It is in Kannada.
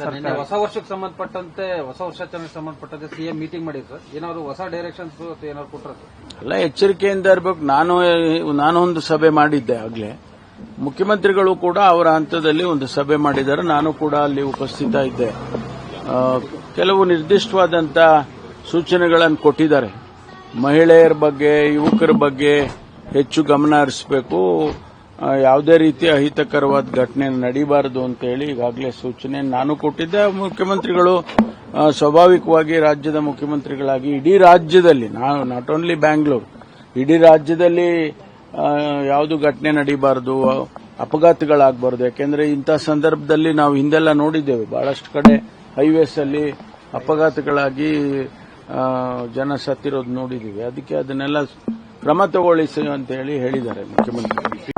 ನಿನ್ನೆ ಹೊಸ ವರ್ಷಕ್ಕೆ ಸಂಬಂಧಪಟ್ಟಂತೆ ಹೊಸ ವರ್ಷಾಚರಣೆಗೆ ಸಂಬಂಧಪಟ್ಟಂತೆ ಸಿಎಂ ಮೀಟಿಂಗ್ ಮಾಡಿದ್ರು ಸರ್. ಏನಾದ್ರು ಹೊಸ ಡೈರೆಕ್ಷನ್ಸ್ ಏನಾದ್ರು ಕೊಟ್ಟರು ಸರ್? ಎಲ್ಲ ಎಚ್ಚರಿಕೆಯಿಂದ ಇರಬೇಕು. ನಾನು ಒಂದು ಸಭೆ ಮಾಡಿದ್ದೆ ಆಗ್ಲೇ. ಮುಖ್ಯಮಂತ್ರಿಗಳು ಕೂಡ ಅವರ ಹಂತದಲ್ಲಿ ಒಂದು ಸಭೆ ಮಾಡಿದ್ದಾರೆ. ನಾನು ಕೂಡ ಅಲ್ಲಿ ಉಪಸ್ಥಿತ ಇದ್ದೆ. ಕೆಲವು ನಿರ್ದಿಷ್ಟವಾದಂತ ಸೂಚನೆಗಳನ್ನು ಕೊಟ್ಟಿದ್ದಾರೆ. ಮಹಿಳೆಯರ ಬಗ್ಗೆ, ಯುವಕರ ಬಗ್ಗೆ ಹೆಚ್ಚು ಗಮನ ಹರಿಸಬೇಕು. ಯಾವುದೇ ರೀತಿಯ ಅಹಿತಕರವಾದ ಘಟನೆ ನಡೀಬಾರದು ಅಂತ ಹೇಳಿ ಈಗಾಗಲೇ ಸೂಚನೆ ನಾನು ಕೊಟ್ಟಿದ್ದೆ. ಮುಖ್ಯಮಂತ್ರಿಗಳು ಸ್ವಾಭಾವಿಕವಾಗಿ ರಾಜ್ಯದ ಮುಖ್ಯಮಂತ್ರಿಗಳಾಗಿ ಇಡೀ ರಾಜ್ಯದಲ್ಲಿ, ನಾಟ್ ಓನ್ಲಿ ಬ್ಯಾಂಗ್ಳೂರು, ಇಡೀ ರಾಜ್ಯದಲ್ಲಿ ಯಾವುದು ಘಟನೆ ನಡೀಬಾರದು, ಅಪಘಾತಗಳಾಗಬಾರದು. ಯಾಕೆಂದ್ರೆ ಇಂಥ ಸಂದರ್ಭದಲ್ಲಿ ನಾವು ಹಿಂದೆಲ್ಲ ನೋಡಿದ್ದೇವೆ, ಬಹಳಷ್ಟು ಕಡೆ ಹೈವೇಸ್ ಅಲ್ಲಿ ಅಪಘಾತಗಳಾಗಿ ಜನ ಸತ್ತಿರೋದು ನೋಡಿದ್ದೀವಿ. ಅದಕ್ಕೆ ಅದನ್ನೆಲ್ಲ ಕ್ರಮ ತಗೊಳ್ಳಿ ಅಂತ ಹೇಳಿ ಹೇಳಿದ್ದಾರೆ ಮುಖ್ಯಮಂತ್ರಿಗಳು.